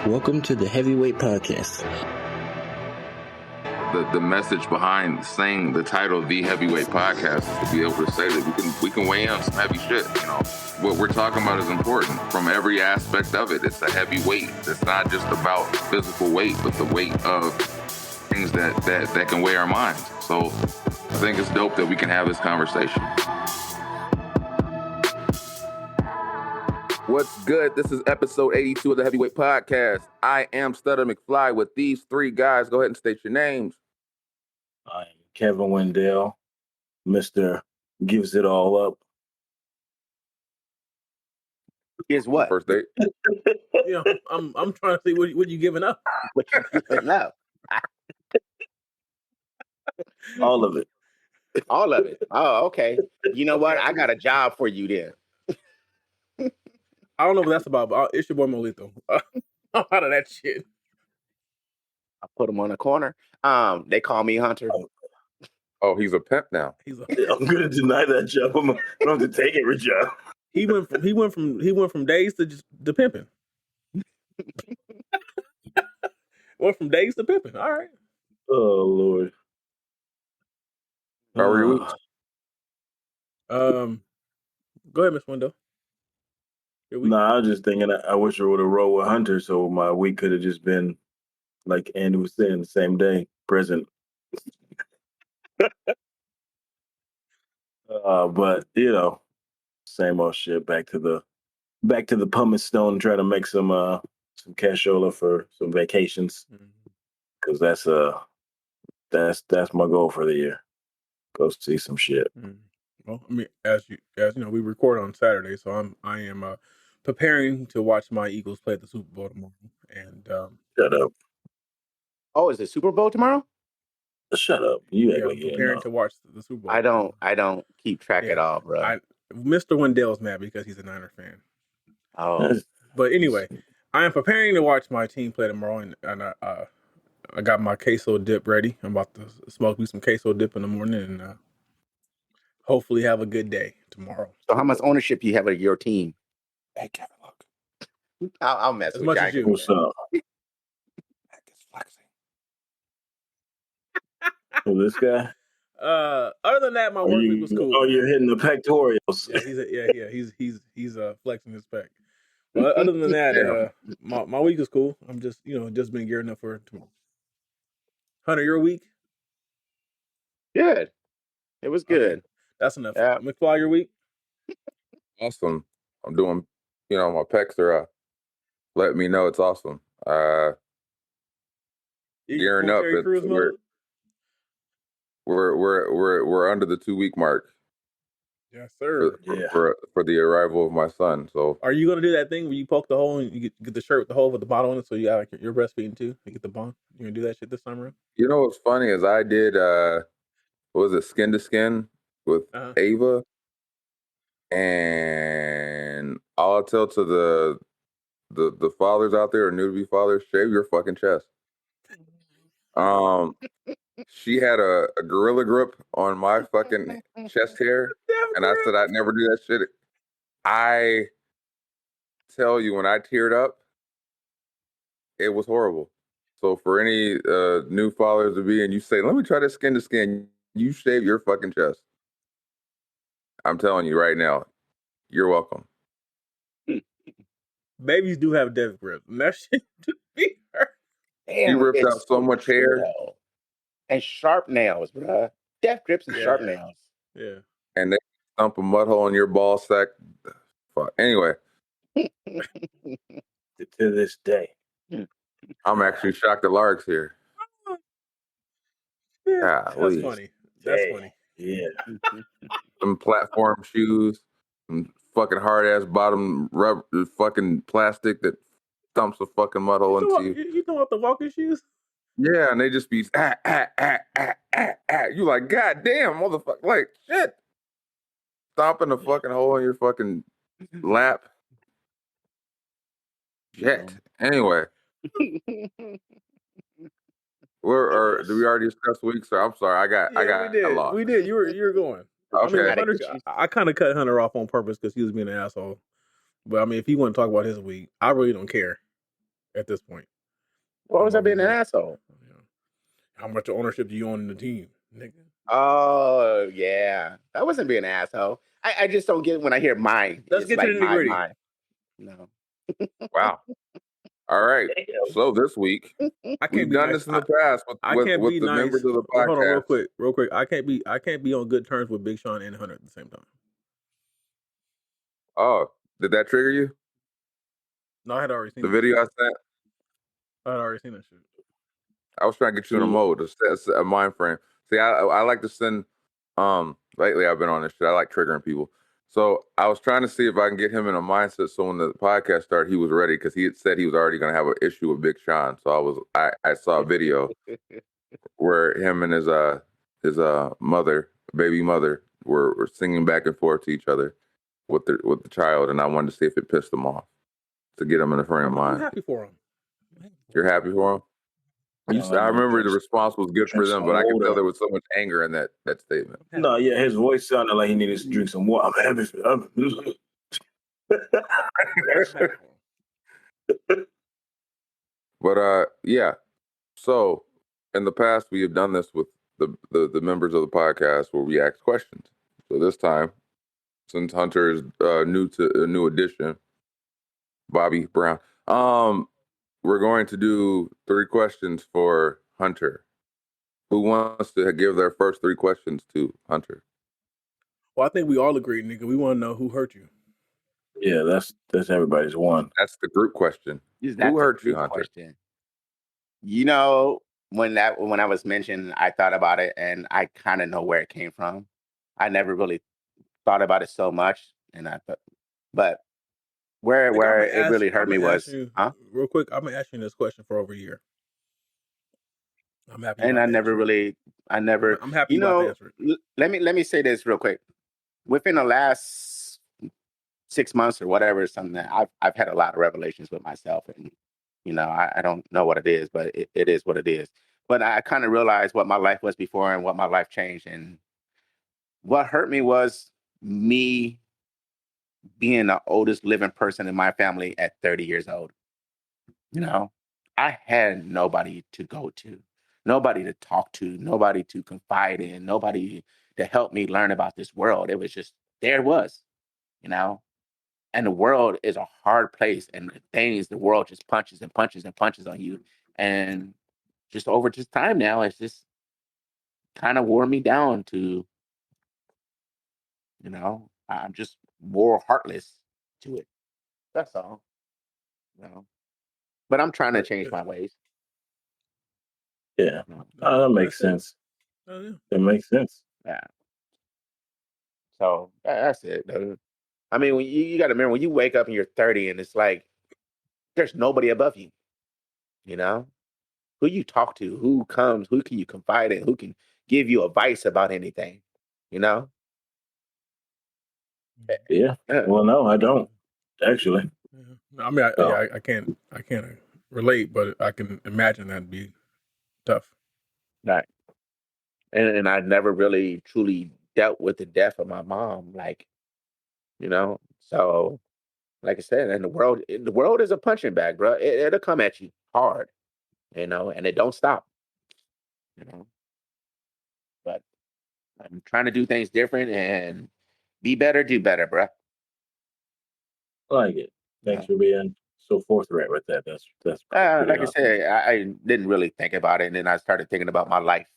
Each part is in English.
Welcome to the Heavyweight Podcast. The message behind saying the title "The Heavyweight Podcast" is to be able to say that we can weigh in on some heavy shit. You know, what we're talking about is important from every aspect of it. It's a heavy weight. It's not just about physical weight, but the weight of things that can weigh our minds. So I think it's dope that we can have this conversation. What's good? This is episode 82 of the Heavyweight Podcast. I am Stutter McFly with these three guys. Go ahead and state your names. I'm Kevin Wendell, Mr. Gives It All Up. Guess what? First date. Yeah, I'm trying to see what you giving up. What you giving up? All of it. All of it. Oh, okay. You know what? I got a job for you then. I don't know what that's about, but it's your boy Molito. I'm out of that shit. I put him on a corner. They call me Hunter. Oh, he's a pimp now. I'm gonna deny that job. I'm gonna have to take every job. He went from days to just to pimping. Went from days to pimping. All right. Oh Lord. How are you? Go ahead, Miss Window. Nah, I was just thinking I wish I would have rolled with Hunter, so my week could have just been like Andy was saying, the same day, present. But you know, same old shit. Back to the pumice stone, try to make some cashola for some vacations, because that's my goal for the year. Go see some shit. Well, I mean, as you know, we record on Saturday, so I am preparing to watch my Eagles play at the Super Bowl tomorrow. And Shut up. Oh, is it Super Bowl tomorrow? Shut up. You act I'm like preparing to watch the Super Bowl. I don't keep track at all, bro. Mr. Wendell's mad because he's a Niner fan. Oh, But anyway, I am preparing to watch my team play tomorrow, and I got my queso dip ready. I'm about to smoke me some queso dip in the morning, and hopefully have a good day tomorrow. so how much ownership you have of your team? Hey, Kevin, look. I'll mess As with much you. as you. What's up? Flexing. So this guy? Other than that, my work week was cool. Oh, you're hitting the pectorials. He's flexing his pec. But other than that, my week is cool. I'm just been gearing up for tomorrow. Hunter, your week? Good. It was good. Okay. That's enough. Yeah. McFly, your week? Awesome. I'm doing, my pecs are letting me know it's awesome. Gearing up. We're under the 2-week mark. Yes, sir. For the arrival of my son. So are you gonna do that thing where you poke the hole and you get the shirt with the hole with the bottle in it, so you got you're breastfeeding too? You get the bond. You gonna do that shit this time around? you know what's funny is I did what was it, skin to skin with Ava, and I'll tell to the fathers out there or new to be fathers, shave your fucking chest. She had a gorilla grip on my fucking chest hair, and I said I'd never do that shit. I tell you, when I teared up, it was horrible. So for any new fathers to be, and you say, let me try this skin to skin, you shave your fucking chest. I'm telling you right now, you're welcome. Babies do have death grip, and that shit to be hurt. Damn, you ripped out so much hair. And sharp nails, bro. Death grips and sharp nails. Yeah. And they dump a mud hole in your ball sack. Fuck. Anyway. To this day. I'm actually shocked that Lark's here. Yeah, that's funny. That's funny. Yeah. Some platform shoes, some fucking hard ass bottom rubber fucking plastic that dumps a fucking mud hole into you. You know what the walking shoes? Yeah, and they just be You like, god damn, motherfucker, like shit. Stomping a fucking hole in your fucking lap. Shit. Anyway. Do we already discuss weeks? I'm sorry, I got lost. We did. You were going. Okay. I mean, I kind of cut Hunter off on purpose because he was being an asshole. But I mean, if he want to talk about his week, I really don't care. at this point. What was I'm I being an over it. asshole? Yeah. How much ownership do you own in the team, nigga? Oh yeah, I wasn't being an asshole. I just don't get it when I hear mine. Let's It's get to like the nitty-gritty. mine. No. Wow. All right. So this week I can't we've be done nice. this in the past I with can't be the nice. members of the Hold on, real podcast. quick. I can't be on good terms with Big Sean and Hunter at the same time. Oh, did that trigger you? No, I had already seen The that video shit. I sent? I had already seen that shit. I was trying to get you in a mode, a mind frame. See, I like to send. Lately I've been on this shit. I like triggering people. So I was trying to see if I can get him in a mindset so when the podcast started, he was ready because he had said he was already going to have an issue with Big Sean. So I saw a video where him and his mother, baby mother, were singing back and forth to each other with the child, and I wanted to see if it pissed him off to get him in the frame of I'm mind. happy for him. You're happy for him? I remember the response was good for them, but I could tell there was so much anger in that statement. No, yeah, his voice sounded like he needed to drink some water. I'm happy for him. But yeah. So in the past, we have done this with the members of the podcast where we ask questions. So this time, since Hunter is new to a new addition, Bobby Brown, we're going to do 3 questions for Hunter. Who wants to give their first 3 questions to Hunter? Well, I think we all agree, nigga. We want to know who hurt you. Yeah, that's everybody's one. That's the group question. Who hurt you, Hunter? Question. You know, when I was mentioned, I thought about it, and I kind of know where it came from. I never really thought about it so much, but where it really hurt me was, real quick. I've been asking this question for over a year. I'm happy. And I never really, I'm happy you about the know, answer. let me say this real quick. Within the last 6 months or whatever, something that I've had a lot of revelations with myself, and I don't know what it is, but it is what it is. But I kind of realized what my life was before and what my life changed, and what hurt me was me being the oldest living person in my family at 30 years old. I had nobody to go to, nobody to talk to, nobody to confide in, nobody to help me learn about this world. It was just, there it was, and the world is a hard place, and the world just punches and punches and punches on you. And just over this time now, it's just kind of wore me down to, I'm just more heartless to it. That's all. But I'm trying to change my ways. Yeah, that makes sense. That makes sense. Yeah. So that's it, dude. I mean, when you got to remember, when you wake up and you're 30 and it's like, there's nobody above you, who you talk to, who comes, who can you confide in, who can give you advice about anything, Yeah. Well, no, I don't actually. I mean, I can't relate, but I can imagine that'd be tough. Right. And I never really truly dealt with the death of my mom, so like I said, and the world is a punching bag, bro. It'll come at you hard, and it don't stop, but I'm trying to do things different and be better, do better, bro. I like it. Thanks for being so forthright with that. That's like I said, I didn't really think about it, and then I started thinking about my life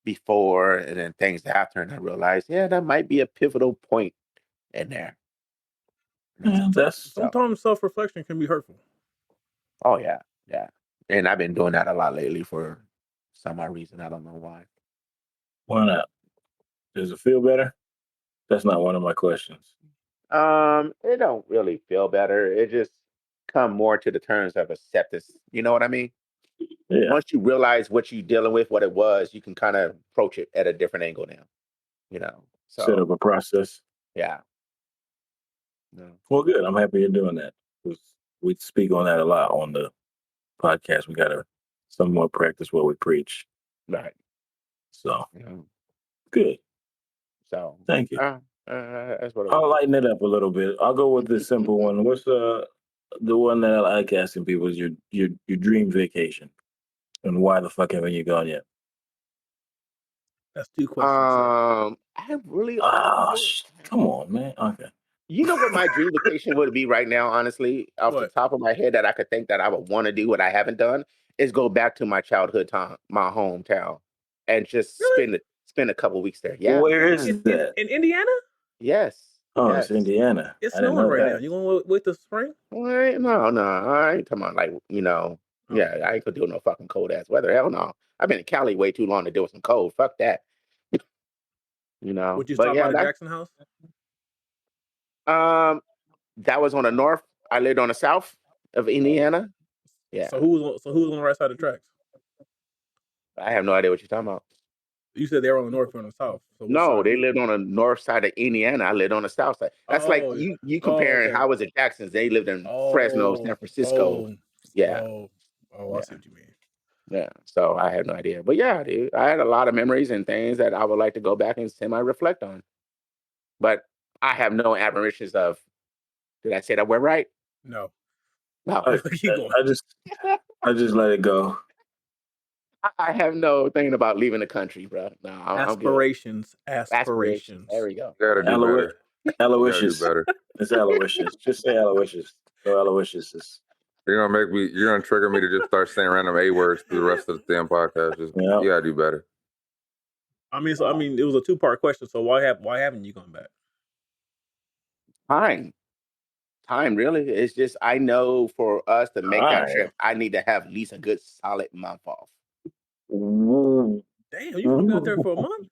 before and then things after, and I realized, yeah, that might be a pivotal point in there. Sometimes self-reflection can be hurtful. Oh yeah, and I've been doing that a lot lately for some odd reason. I don't know why. Why not? Does it feel better? That's not one of my questions. It don't really feel better. It just come more to the terms of acceptance. You know what I mean? Yeah. Once you realize what you're dealing with, what it was, you can kind of approach it at a different angle now. So set up a process. Yeah. No. Well, good. I'm happy you're doing that. We speak on that a lot on the podcast. We got to somewhat practice what we preach. Right. So good. So thank you. That's what I'll lighten it up a little bit. I'll go with this simple one. What's the one that I like asking people is your dream vacation, and why the fuck haven't you gone yet? That's 2 questions, sir. I really, Come on, man. Okay. you know what my dream vacation would be right now, honestly, off the What? top of my head that I could think that I would want to do what I haven't done is go back to my childhood town, my hometown, and just Really? spend a couple weeks there. Yeah. Where is In that? Indiana? Yes. Oh, it's Yes. Indiana. It's I didn't snowing know right that. now. You gonna wait till spring? Wait, no, no. I ain't talking about like, Oh. yeah, I ain't gonna deal with no fucking cold ass weather. Hell no. I've been in Cali way too long to deal with some cold. Fuck that. Would you But stop by yeah, the Jackson House? that was on the north. I lived on the south of Indiana. Yeah. So who's on the right side of the tracks? I have no idea what you're talking about. You said they were on the north or on the south. So which No, side? they lived on the north side of Indiana. I lived on the south side. That's like Oh, you oh, comparing okay. how was it Jackson's? They lived in Fresno, San Francisco. Yeah. I Yeah. see what you mean. Yeah. So I had no idea. But yeah, dude, I had a lot of memories and things that I would like to go back and semi-reflect on. But I have no admirations of, did I say that word right? No. No. Keep going. I just let it go. I have no thinking about leaving the country, bro. No, I'm good. Aspirations. Aspirations. There we go. You gotta do Aloy- better. You gotta do Aloysius. better. It's Aloysius. Just say Aloysius. So Aloysius is. You're gonna trigger me to just start saying random A words through the rest of the damn podcast. Just Yeah. you gotta do better. I mean, it was a 2-part question. So why haven't you gone back? Time really. It's just I know for us to make that Time. trip, I need to have at least a good solid month off. Ooh. Damn, you gonna be out there for a month?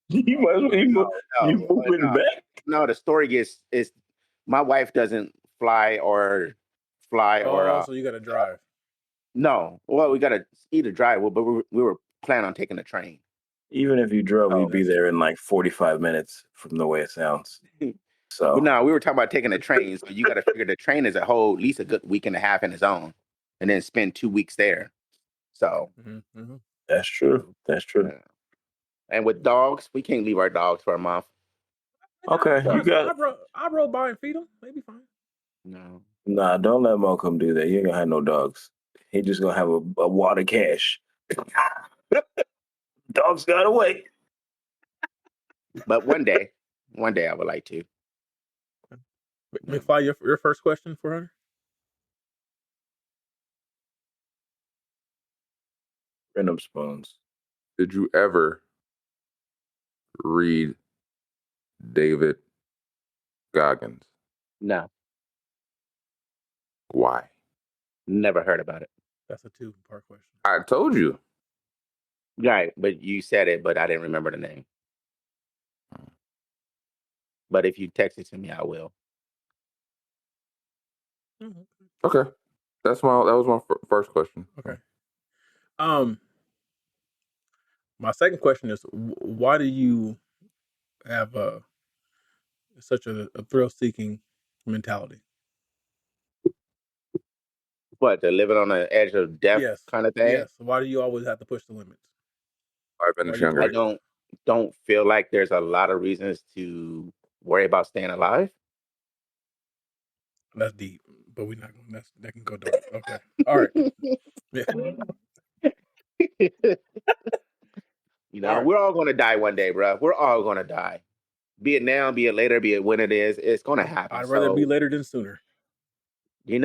You might as well you moving no. back. No, the story is my wife doesn't fly or So you gotta drive. no. Well, we gotta either drive, but we were planning on taking the train. Even if you drove, Oh, you'd be there in like 45 minutes from the way it sounds. So But no, we were talking about taking the train. So you got to figure the train is a whole at least a good week and a half in its own, and then spend 2 weeks there. So that's true. That's true. yeah. And with dogs, we can't leave our dogs for a month. Okay, you got. I rode by and feed them. They be fine. No. Nah, don't let Mo come do that. You ain't gonna have no dogs. He just gonna have a water cache. Dogs got away. But one day I would like to. McFly, your first question for her? Random spoons. Did you ever read David Goggins? No, Why? never heard about it. That's a 2-part question. I told you. Right, but you said it, but I didn't remember the name. But if you text it to me, I will. Okay, that was my first question. Okay. My second question is, why do you have such a thrill-seeking mentality? What, to live it on the edge of death kind of thing? Yes. Why do you always have to push the limits? 5 minutes younger. I don't feel like there's a lot of reasons to worry about staying alive. That's deep, but we're not going. That can go dark. Okay. All right. Yeah. We're all going to die one day, bro. We're all going to die. Be it now, be it later, be it when it is. It's going to happen. I'd rather be later than sooner. It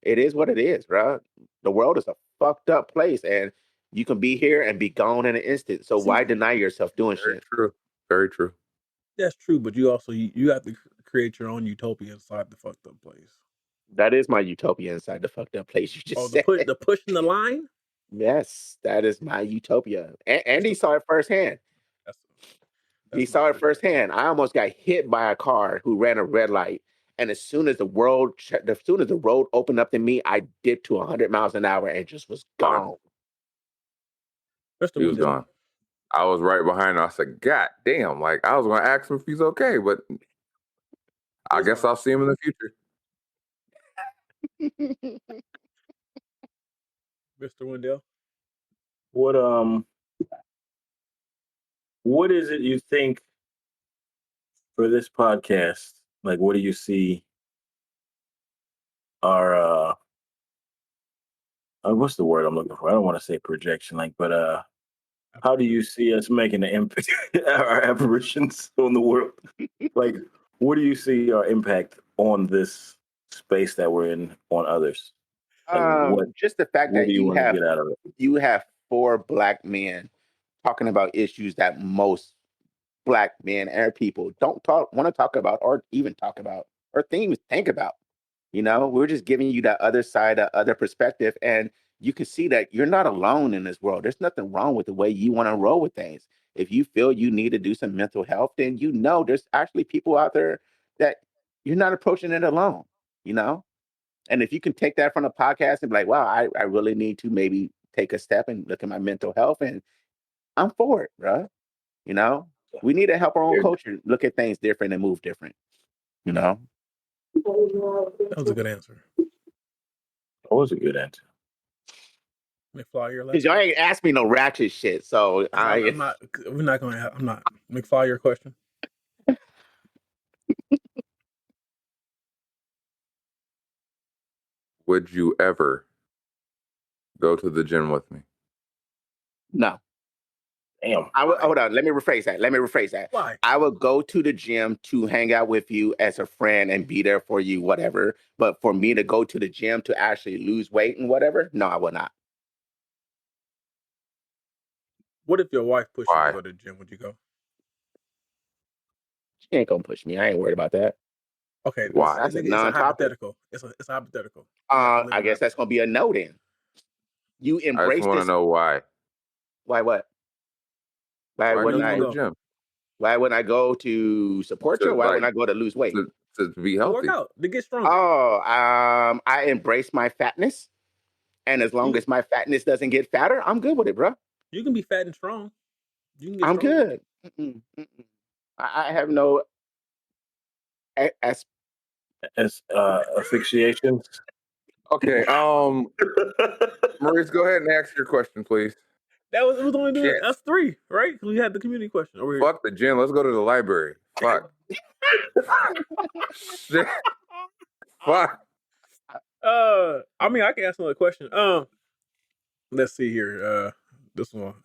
is what it is, bro. The world is a fucked up place, and you can be here and be gone in an instant. So why deny yourself doing shit? True. Very true. That's true, but you also you have to create your own utopia inside the fucked up place. That is my utopia inside the fucked up place. You just said. The pushing the line. Yes, that is my utopia. Andy saw it firsthand. He saw it firsthand. I almost got hit by a car who ran a red light, and as soon as the road opened up to me, I dipped to 100 miles an hour and just was gone. He was gone. I was right behind him. I said, "God damn!" Like I was going to ask him if he's okay, but I guess I'll see him in the future. Mr. Wendell, what is it you think for this podcast? Like, what do you see our what's the word I'm looking for? I don't want to say projection, but how do you see us making an impact? Our apparitions on the world. Like, what do you see our impact on this space that we're in on others? Like, Just the fact what that do you want to get out of it? you have 4 black men talking about issues that most black men and people don't want to talk about, or even talk about, or think about. We're just giving you that other side, that other perspective, and you can see that you're not alone in this world. There's nothing wrong with the way you want to roll with things. If you feel you need to do some mental health, then there's actually people out there that you're not approaching it alone. You know, and if you can take that from the podcast and be like, wow, I really need to maybe take a step and look at my mental health, and I'm for it, bro. We need to help our own culture look at things different and move different. That was a good answer. That was a good answer. McFly, your Because y'all ain't asked me no ratchet shit, so I'm not. We're not going to. I'm not. McFly, your question. Would you ever go to the gym with me? No. Damn. Hold on. Let me rephrase that. Why? I would go to the gym to hang out with you as a friend and be there for you, whatever. But for me to go to the gym to actually lose weight and whatever, no, I would not. What if your wife pushed you Why? to go to the gym? Would you go? She ain't gonna push me. I ain't worried about that. Okay. Why? That's a It's a non-topic. hypothetical. It's a hypothetical. You have to live I in guess that- that's gonna be a no then. You I embrace just want to this. know why. Why what? Why Why wouldn't go I? to the gym? Why wouldn't I go to support you? Or why wouldn't I go to lose weight? To be to work healthy? out, to get stronger. Oh, I embrace my fatness, and as long as my fatness doesn't get fatter, I'm good with it, bro. You can be fat and strong. You can get I'm stronger. good. I have no Asphyxiations. Okay. Maurice, go ahead and ask your question, please. It was only doing Shit. us 3, right? We had the community question. Over here. Fuck the gym. Let's go to the library. Fuck. Shit. Fuck. I mean, I can ask another question. Let's see here. This one.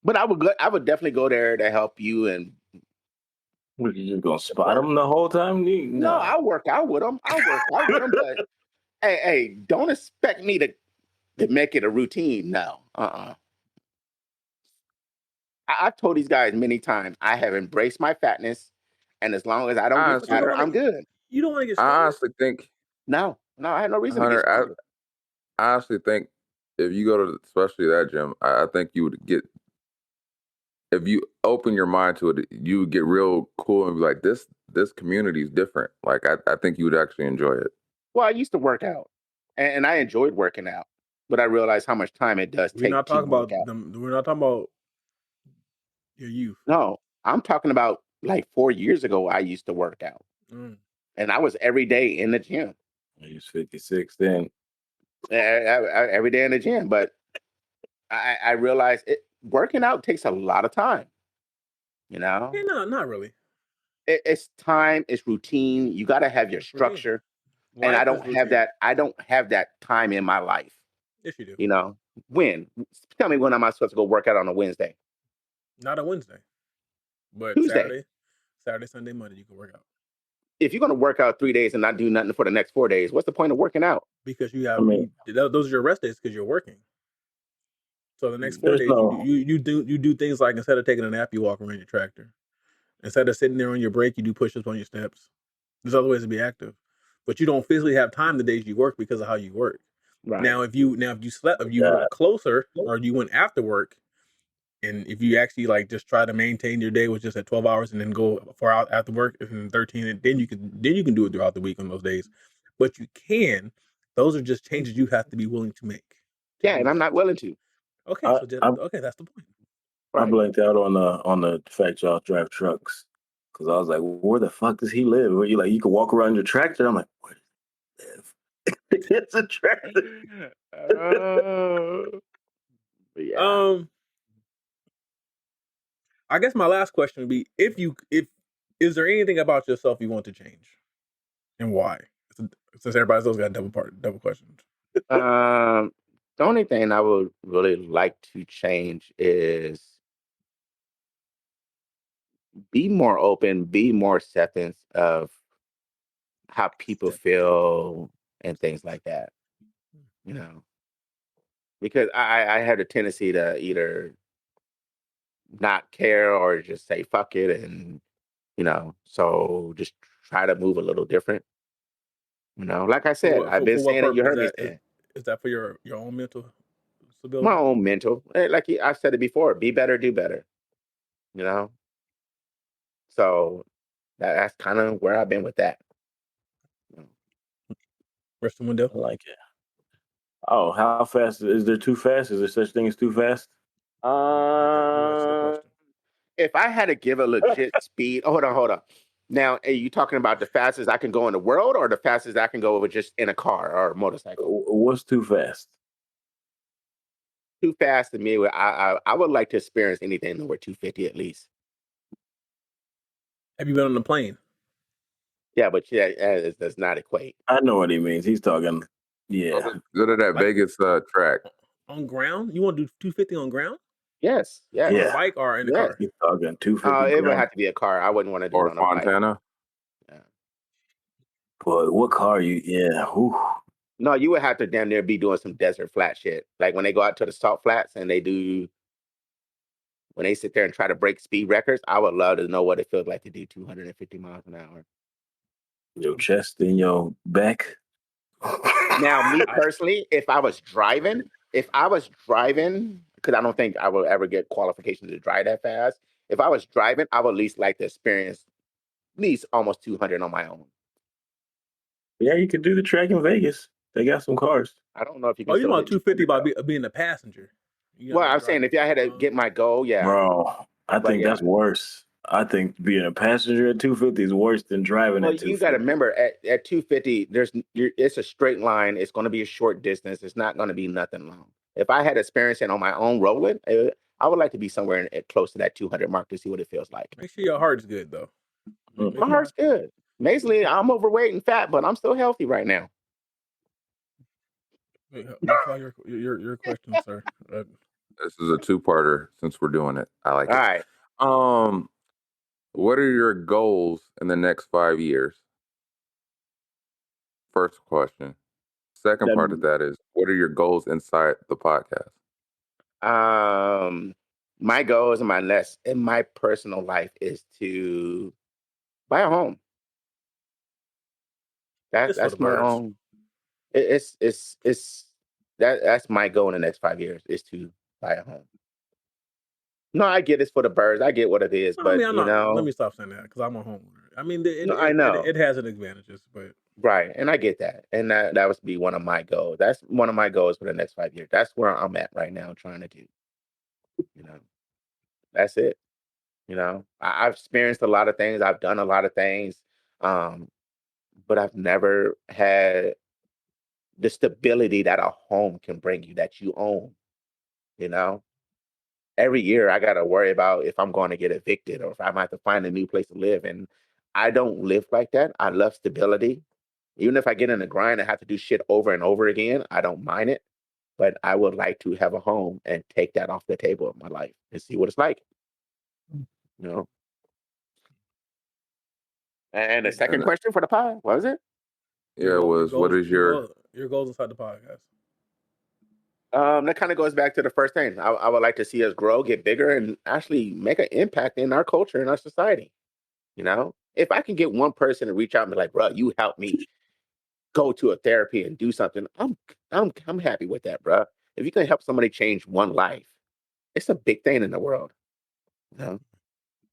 But I would definitely go there to help you. And What, you just gonna spot them the whole time? no, I'll work out with them. But hey, don't expect me to make it a routine. No, I've told these guys many times I have embraced my fatness, and as long as I don't get fatter, I'm good. You don't want to get stronger? I honestly think. No, I have no reason to get Hunter, stronger. I honestly think if you go to especially that gym, I think you would get, if you open your mind to it, you would get real cool and be like, this community is different. Like I think you would actually enjoy it. Well, I used to work out, and I enjoyed working out, but I realized how much time it does take. We're not talking to work about out. them. We're not talking about your youth. No, I'm talking about like 4 years ago. I used to work out, and I was every day in the gym. He was 56 then. Every day in the gym, but I realized working out takes a lot of time. Yeah, no, not really. It's time. It's routine. You got to have your structure, and I don't have that. I don't have that time in my life. Yes, you do. When? Tell me when am I supposed to go work out on a Wednesday? Not a Wednesday, but Tuesday. Saturday, Sunday, Monday, you can work out. If you're going to work out 3 days and not do nothing for the next 4 days, what's the point of working out? Because you have those are your rest days because you're working. So the next 4 days, you do things like, instead of taking a nap, you walk around your tractor. Instead of sitting there on your break, you do push-ups on your steps. There's other ways to be active, but you don't physically have time the days you work because of how you work. Right. If you work closer, or you went after work, and if you actually like just try to maintain your day with just at 12 hours and then go 4 hours after work and 13, and then you can do it throughout the week on those days. But you can. Those are just changes you have to be willing to make. And I'm not willing to. Okay, that's the point. I blanked out on the fact y'all drive trucks, because I was like, where the fuck does he live? Where you can walk around your tractor? I'm like, where does he live? It's a tractor. I guess my last question would be, if Is there anything about yourself you want to change, and why? Since everybody else got double questions. The only thing I would really like to change is be more open, be more acceptance of how people feel and things like that. You know, because I had a tendency to either not care or just say fuck it, and so just try to move a little different. Like I said, I've been For what saying it. You purpose? heard me say it. Is that for your own mental My stability? own mental, like I said it before, be better, do better. You know, so that's kind of where I've been with that. Rest of the window. I like it. Oh, how fast is there too fast? Is there such thing as too fast? Maybe that's the Uh, question. if I had to give a legit speed, hold on. Now, are you talking about the fastest I can go in the world, or the fastest I can go with just in a car or a motorcycle? What's too fast? Too fast to me. I would like to experience anything over 250 at least. Have you been on a plane? Yeah, but yeah, it does not equate. I know what he means. He's talking. Yeah. Go to that Like- Vegas track. On ground? You want to do 250 on ground? Yes. On Yeah. a bike or in the Yes. car? He's talking 250 It would grand. have to be a car. I wouldn't want to do Or it on a bike. Fontana. Yeah. Boy, what car you? Yeah. Whew. No, you would have to damn near be doing some desert flat shit. Like when they go out to the salt flats and when they sit there and try to break speed records, I would love to know what it feels like to do 250 miles an hour. Your chest and your back. Now, me personally, if I was driving, because I don't think I will ever get qualifications to drive that fast. If I was driving, I would at least like to experience at least almost 200 on my own. Yeah, you could do the track in Vegas. They got some cars. I don't know if you can Oh, you still know, hit 250 by 200 though. being a passenger. Well, I'm saying if I had to get my goal, yeah. Bro, I But think yeah. that's worse. I think being a passenger at 250 is worse than driving Well, at 250. you got to remember at 250, it's a straight line. It's going to be a short distance. It's not going to be nothing long. If I had experience it on my own rolling, I would like to be somewhere close to that 200 mark to see what it feels like. Make sure your heart's good, though. Mm. My heart's good. Amazingly, I'm overweight and fat, but I'm still healthy right now. McFly, your question, sir. This is a two-parter since we're doing it. I like All it. right. What are your goals in the next 5 years? First question. Second part of that is, what are your goals inside the podcast? My goals in my personal life is to buy a home. That's my own. That's my goal in the next 5 years is to buy a home. No, I get it's for the birds. I get what it is, but I'm not. Let me stop saying that because I'm a homeowner. I mean, I know. it has its advantages, but right, and I get that, and that would be one of my goals. That's one of my goals for the next 5 years. That's where I'm at right now, trying to do. That's it. I've experienced a lot of things. I've done a lot of things, but I've never had the stability that a home can bring you that you own. Every year I got to worry about if I'm going to get evicted or if I might have to find a new place to live. And I don't live like that. I love stability. Even if I get in the grind and have to do shit over and over again, I don't mind it. But I would like to have a home and take that off the table of my life and see what it's like. And the second question for the pod, what was it? Yeah, what is your goals inside the podcast? That kind of goes back to the first thing. I would like to see us grow, get bigger, and actually make an impact in our culture and our society. If I can get one person to reach out and be like, "Bro, you helped me go to a therapy and do something," I'm happy with that, bro. If you can help somebody change one life, it's a big thing in the world.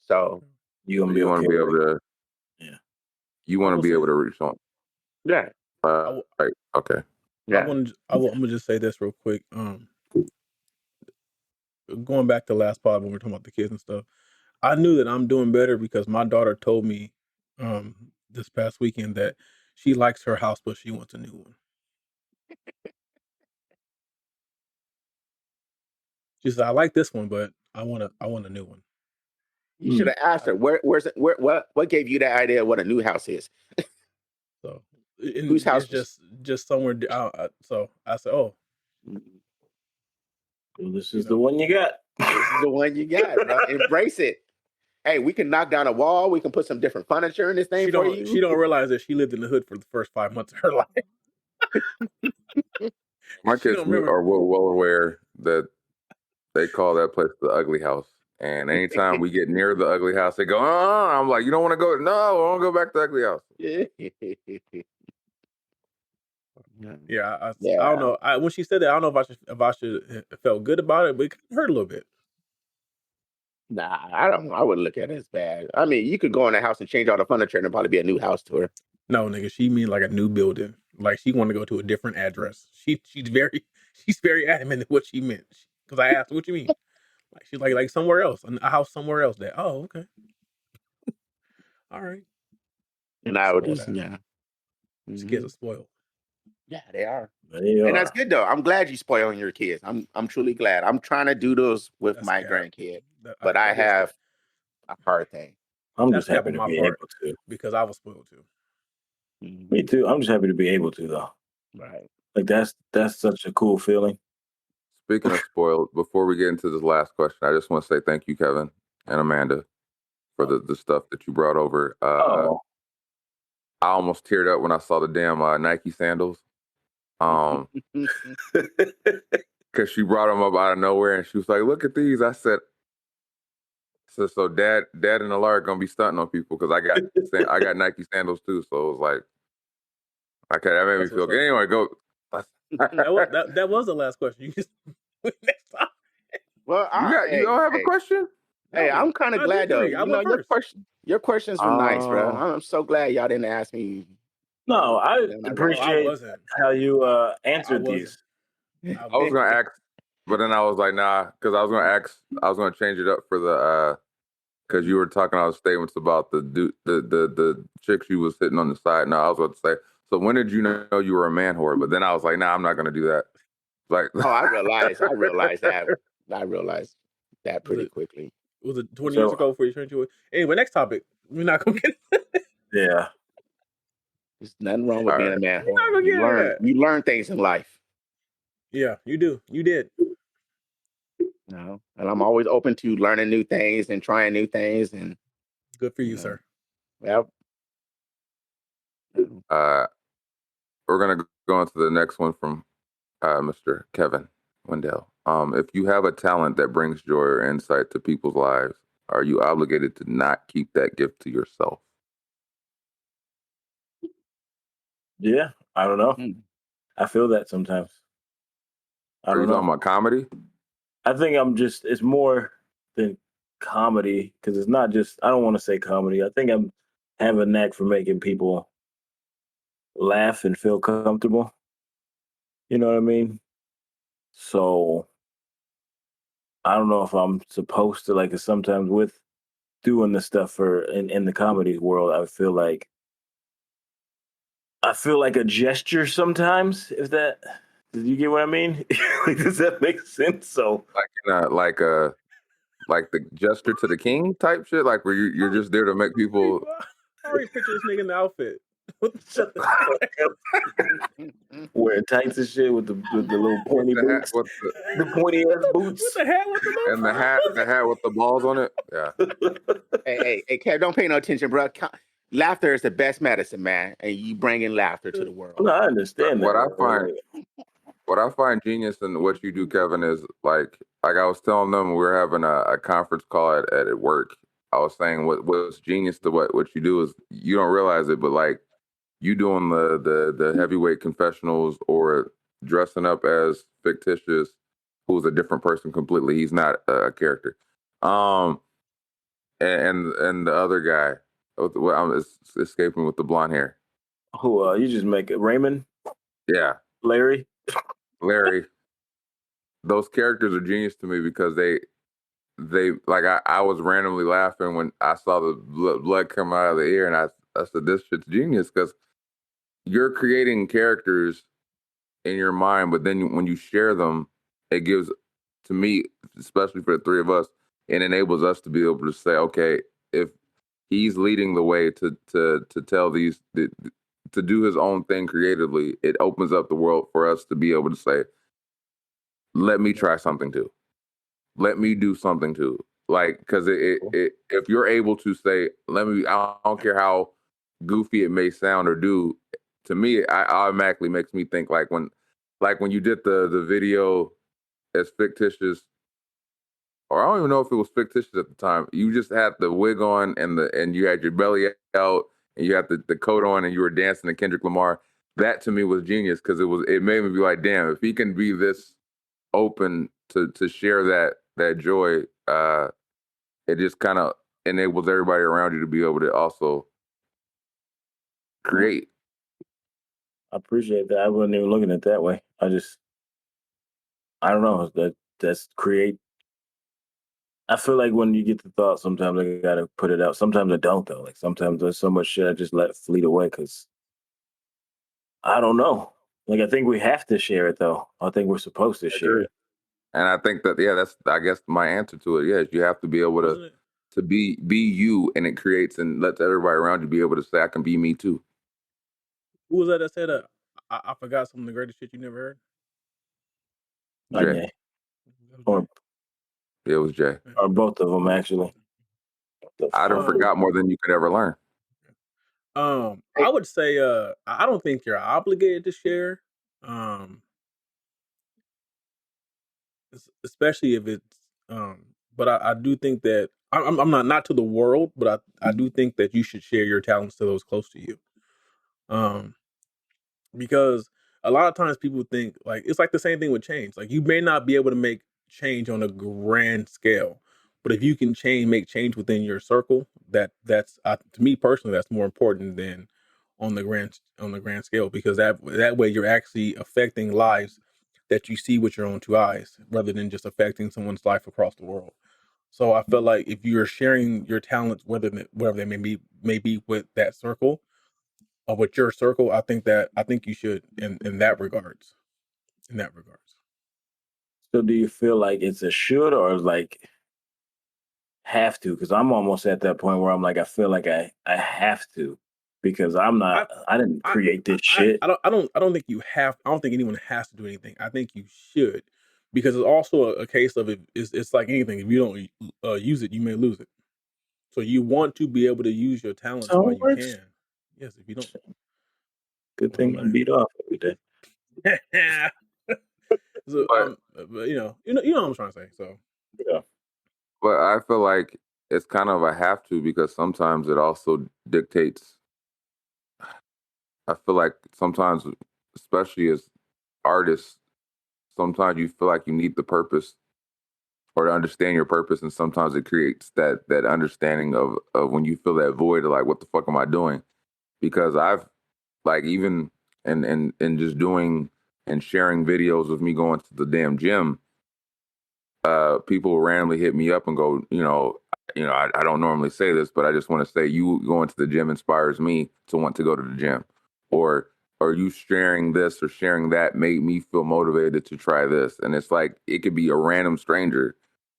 So you want to be able to. Yeah. You want to be able to reach on. Yeah. Right. Okay. Yeah. I'm gonna just say this real quick. Going back to last pod when we were talking about the kids and stuff, I knew that I'm doing better because my daughter told me this past weekend that she likes her house, but she wants a new one. She said, "I like this one, but I want a new one." You should have asked her what gave you that idea of what a new house is. So Whose house? it's just somewhere. So I said, oh, Well, this is the one you got. This is the one you got, bro. Embrace it. Hey, we can knock down a wall. We can put some different furniture in this thing for you. She don't realize that she lived in the hood for the first 5 months of her life. My kids are well aware that they call that place the ugly house. And anytime we get near the ugly house, they go, oh, I'm like, you don't want to go? No, I want to go back to the ugly house. Yeah, I don't know. When she said that, I don't know if I should have felt good about it, but it hurt a little bit. Nah, I don't. I wouldn't look at it as bad. I mean, you could go in the house and change all the furniture, and it'd probably be a new house to her. No, nigga, she mean like a new building. Like she want to go to a different address. She's very adamant in what she meant. Because I asked, what you mean? Like she's like somewhere else, a house somewhere else. That okay, all right. And I would just These kids are spoiled. Yeah, they are. And that's good though. I'm glad you spoiling your kids. I'm truly glad. I'm trying to do those with my grandkid, but I have a hard thing. I'm just happy to be able to, because I was spoiled too. Me too. I'm just happy to be able to though. Right. Like that's such a cool feeling. Speaking of spoiled, before we get into this last question, I just want to say thank you, Kevin and Amanda, for the stuff that you brought over. I almost teared up when I saw the damn Nike sandals. Because she brought them up out of nowhere, and she was like, "Look at these." I said, "So Dad and Alara are gonna be stunting on people because I got Nike sandals too." So it was like, okay, that made me feel good. Anyway, go. that was the last question. You just next time. Well, you don't have a question? Hey, I'm kind of glad though. You know, your questions were nice, bro. I'm so glad y'all didn't ask me. No, I appreciate how you answered these. I was gonna ask, but then I was like, nah, because I was gonna change it up for the because you were talking all the statements about the chicks you was hitting on the side. No, I was about to say, so when did you know you were a man whore? But then I was like, nah, I'm not gonna do that. Like, I realized that. I realized that pretty quickly. Was it 20 years ago before you turned to it? Anyway, next topic. We're not gonna get Yeah. There's nothing wrong with being a man whore. You learn things in life. Yeah, you do. You did. No, and I'm always open to learning new things and trying new things. And good for you, sir. Well, we're gonna go on to the next one from Mr. Kevin Wendell. If you have a talent that brings joy or insight to people's lives, are you obligated to not keep that gift to yourself? Yeah, I don't know. I feel that sometimes. Are you talking about comedy? I think it's more than comedy because it's not just, I don't want to say comedy. I think I have a knack for making people laugh and feel comfortable. You know what I mean? So I don't know if I'm supposed to, like, sometimes with doing the stuff in the comedy world, I feel like a gesture sometimes. Did you get what I mean? Like, does that make sense? So like the gesture to the king type shit, like where you're just there to make people. I already picture this nigga in the outfit. Wearing tights and shit with the little pointy boots, the pointy ass boots, with the hat with the and the hat with the balls on it. Yeah. hey, Kev, don't pay no attention, bro. Laughter is the best medicine, man, and you bringing laughter to the world. No, I understand that. What I find genius in what you do, Kevin, is like I was telling them, we were having a conference call at work. I was saying what's genius to what you do is you don't realize it, but like you doing the heavyweight confessionals or dressing up as fictitious, who's a different person completely. He's not a character. And the other guy, I'm escaping with the blonde hair. Who you just make it Raymond? Yeah, Larry. Those characters are genius to me because they like I was randomly laughing when I saw the blood come out of the ear, and I said this shit's genius because you're creating characters in your mind, but then when you share them, it gives, to me, especially for the three of us, it enables us to be able to say, okay, if he's leading the way to tell to do his own thing creatively, it opens up the world for us to be able to say, let me try something too. Let me do something too. Like, because if you're able to say, I don't care how goofy it may sound or do, to me, it automatically makes me think like when you did the video as fictitious, or I don't even know if it was fictitious at the time. You just had the wig on and you had your belly out and you had the coat on and you were dancing to Kendrick Lamar. That to me was genius because it made me be like, damn, if he can be this open to share that joy, it just kind of enables everybody around you to be able to also create. I appreciate that. I wasn't even looking at it that way. I don't know. That's create. I feel like when you get the thought, sometimes I gotta put it out. Sometimes I don't though. Like sometimes there's so much shit I just let fleet away because I don't know. Like I think we have to share it though. I think we're supposed to share it. And I think that that's I guess my answer to it. Yes, you have to be able to be you, and it creates and lets everybody around you be able to say, I can be me too. Who was that said I forgot some of the greatest shit you never heard? Jay. Or it was Jay. Or both of them actually. I done forgot more than you could ever learn. I would say I don't think you're obligated to share. Especially if it's but I do think that I'm not to the world, but I do think that you should share your talents to those close to you. Because a lot of times people think like it's like the same thing with change. Like you may not be able to make change on a grand scale, but if you can make change within your circle, that's to me personally, that's more important than on the grand scale, because that way you're actually affecting lives that you see with your own two eyes, rather than just affecting someone's life across the world. So I feel like if you're sharing your talents, whatever they may be with that circle, or with your circle, I think you should in that regards. In that regards. So do you feel like it's a should or like have to? Because I'm almost at that point where I'm like, I feel like I have to, because I didn't create this shit. I don't think you have. I don't think anyone has to do anything. I think you should, because it's also a case of it's like anything. If you don't use it, you may lose it. So you want to be able to use your talents So while it you works. can. Yes, if you don't. Good thing I'm beat off every day. So, but you know what I'm trying to say. So yeah. But I feel like it's kind of a have to, because sometimes it also dictates. I feel like sometimes, especially as artists, sometimes you feel like you need the purpose or to understand your purpose, and sometimes it creates that understanding of when you feel that void of like, what the fuck am I doing? Because I've like even and just doing and sharing videos of me going to the damn gym, people will randomly hit me up and go, I don't normally say this, but I just want to say you going to the gym inspires me to want to go to the gym, or you sharing this or sharing that made me feel motivated to try this. And it's like it could be a random stranger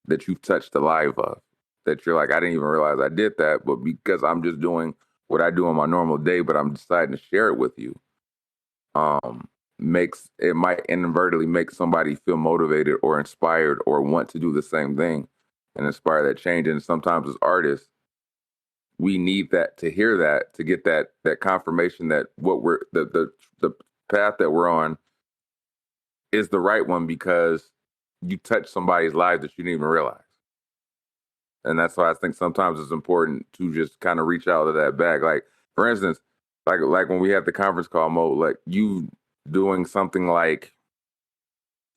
that you've touched the life of, that you're like, I didn't even realize I did that, but because I'm just doing what I do on my normal day, but I'm deciding to share it with you, might inadvertently make somebody feel motivated or inspired or want to do the same thing and inspire that change. And sometimes as artists, we need that, to hear that, to get that confirmation that what we're the path that we're on is the right one, because you touch somebody's lives that you didn't even realize. And that's why I think sometimes it's important to just kind of reach out to that bag. Like, for instance, like when we have the conference call mode, like you doing something like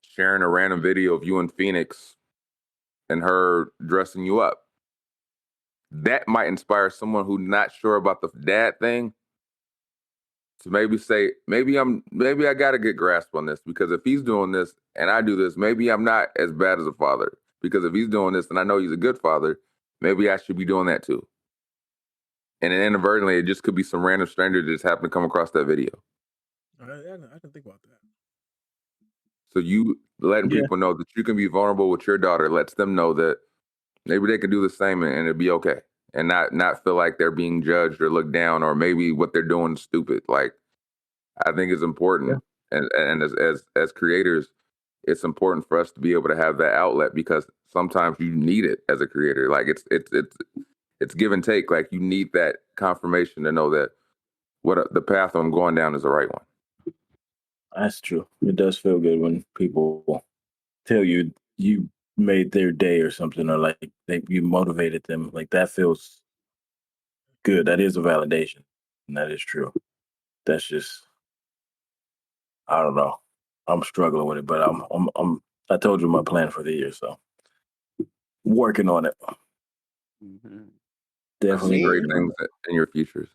sharing a random video of you in Phoenix and her dressing you up. That might inspire someone who's not sure about the dad thing to maybe say, maybe I got a good grasp on this, because if he's doing this and I do this, maybe I'm not as bad as a father. Because if he's doing this and I know he's a good father, maybe I should be doing that too. And then inadvertently, it just could be some random stranger that just happened to come across that video. I didn't think about that. So you letting people know that you can be vulnerable with your daughter lets them know that, Maybe they could do the same and it'd be okay, and not feel like they're being judged or looked down, or maybe what they're doing is stupid. Like, I think it's important, and as creators, it's important for us to be able to have that outlet, because sometimes you need it as a creator. Like, it's give and take. Like, you need that confirmation to know that the path I'm going down is the right one. That's true. It does feel good when people tell you you made their day or something, or like you motivated them. Like, that feels good. That is a validation, and that is true. That's just, I don't know. I'm struggling with it, but I told you my plan for the year, so working on it. Mm-hmm. I Definitely see great working on things in your futures.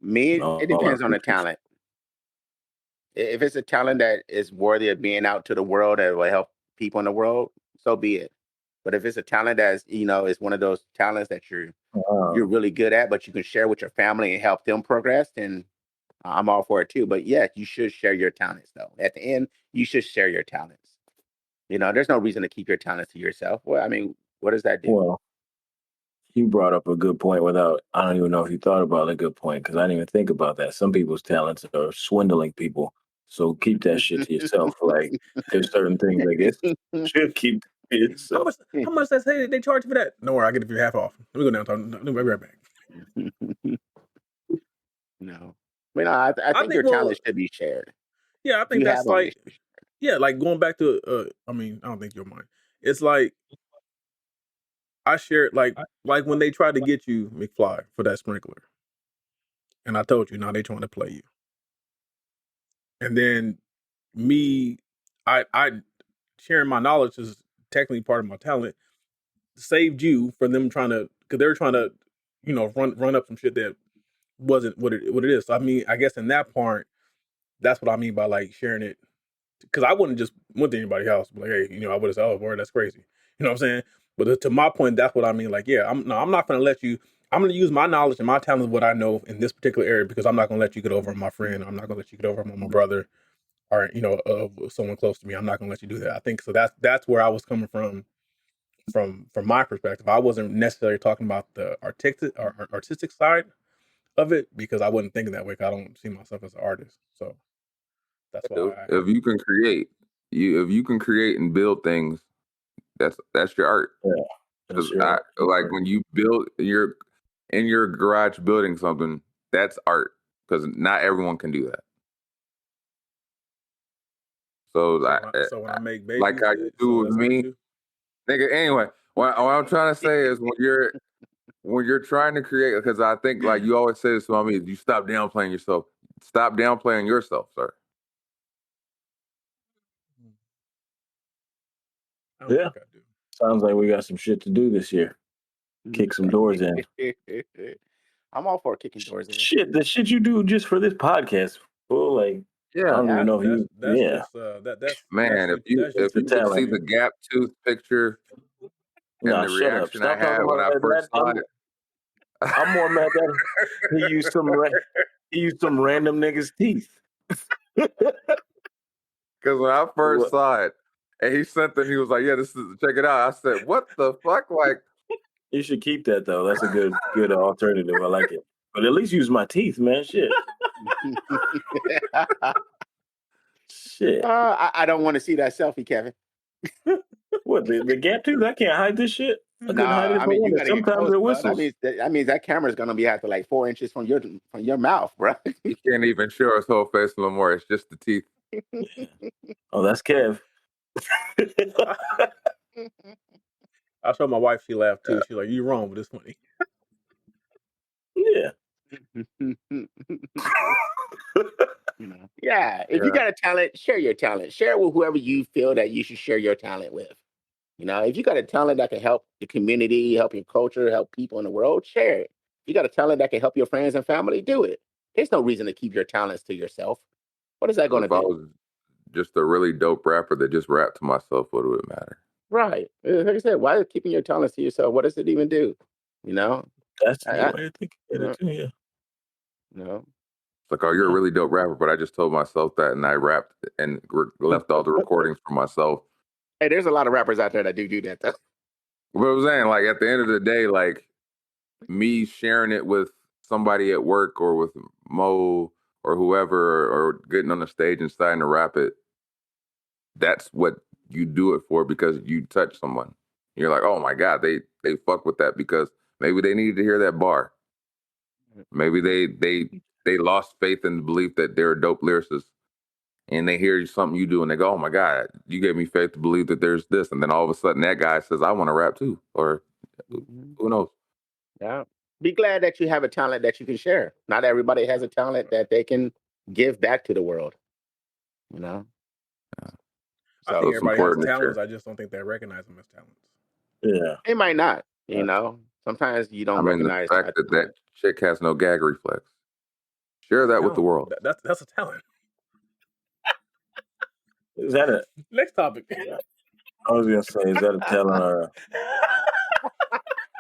Me, all it our depends on the futures. talent. If it's a talent that is worthy of being out to the world that will help people in the world, so be it. But if it's a talent that's, is one of those talents that you're really good at, but you can share with your family and help them progress, then I'm all for it too. But yeah, you should share your talents though. At the end, you should share your talents. There's no reason to keep your talents to yourself. Well, I mean, what does that do? Well, you brought up a good point without, I don't even know if you thought about a good point, because I didn't even think about that. Some people's talents are swindling people. So keep that shit to yourself. Like, there's certain things I guess you should keep to yourself. How much they say they charge for that? No worry, I get it for you half off. Let me go downtown. Let me be right back. No. I I think think, your well, talents should be shared. yeah, I If you think have that's them, they like, should be shared. yeah, like going back to, I mean, I don't think you're mine. It's like, I shared, like when they tried to get you, McFly, for that sprinkler. And I told you, now they trying to play you. And then me, I sharing my knowledge is technically part of my talent, saved you from them trying to, because they were trying to, run up some shit that wasn't what it is. So I mean, I guess in that part, that's what I mean by like sharing it, because I wouldn't just went to anybody's house, but like, hey, I would have said, oh, boy, that's crazy. You know what I'm saying? But to my point, that's what I mean. Like, yeah, I'm not going to let you. I'm going to use my knowledge and my talent, what I know in this particular area, because I'm not going to let you get over on my friend. I'm not going to let you get over on my brother, or someone close to me. I'm not going to let you do that. I think so. That's where I was coming from my perspective. I wasn't necessarily talking about the artistic side of it, because I wasn't thinking that way. 'Cause I don't see myself as an artist, so that's why I If you can create, if you can create and build things, that's your art. Yeah. That's I, your like when you build in your garage building something, that's art, because not everyone can do that. So, so when I make like babies, how you do so with that's art me, too. nigga. Anyway, what I'm trying to say is when you're trying to create, because I think like you always say this about me, is you stop downplaying yourself. Stop downplaying yourself, sir. I don't Yeah. think I do. Sounds like we got some shit to do this year. Kick some doors in. I'm all for kicking doors in. Shit, the shit you do just for this podcast, fool. Like, I Yeah, don't even know if you. That's Yeah, just that's man. If you that's you if the you could see talent. the gap tooth picture and Nah, the shut up. reaction I Stop had talking when about I it like first that. saw it. I'm more mad that he used some random nigga's teeth. Because when I first saw it, and he sent them, he was like, "Yeah, this is check it out." I said, "What the fuck?" Like, You should keep that though. That's a good alternative. I like it. But at least use my teeth, man. Shit. Shit. I don't want to see that selfie, Kevin. What, the gap tooth? I can't hide this shit. I No, couldn't hide it if I I mean you wanted. got to get Sometimes close, it bro. whistles. That means that camera's gonna be at like 4 inches from your mouth, bro. he can't even show his whole face no more. It's just the teeth. Oh, that's Kev. I showed my wife, she laughed too. She's like, "You wrong, but it's funny." Yeah. Yeah. If you Yeah. got a talent, share your talent. Share it with whoever you feel that you should share your talent with. If you got a talent that can help the community, help your culture, help people in the world, share it. If you got a talent that can help your friends and family, do it. There's no reason to keep your talents to yourself. What is that But going to if I do? was just a really dope rapper that just rapped to myself, what would it matter? Right. Like I said, why are you keeping your talents to yourself? What does it even do? You know? That's a I, good I, way to think of uh, it too, yeah. no. It's like, oh, you're a Yeah. really dope rapper, but I just told myself that, and I rapped and left all the recordings for myself. Hey, there's a lot of rappers out there that do that, though. But I'm saying, like, at the end of the day, like, me sharing it with somebody at work or with Mo or whoever, or getting on the stage and starting to rap it, that's what you do it for, because you touch someone. You're like, oh my God, they fuck with that because maybe they needed to hear that bar. Maybe they lost faith in the belief that they're a dope lyricist, and they hear something you do and they go, oh my God, you gave me faith to believe that there's this. And then all of a sudden that guy says, I want to rap too. Or who knows? Yeah. Be glad that you have a talent that you can share. Not everybody has a talent that they can give back to the world. You know? I So think it's everybody has important to talents. share. I just don't think they recognize them as talents. Yeah. they might not, you know. Sometimes you don't I mean, the recognize fact that that chick has no gag reflex. Share that with the world. That's a talent. Is that a? Next topic. I was gonna say, is that a talent or?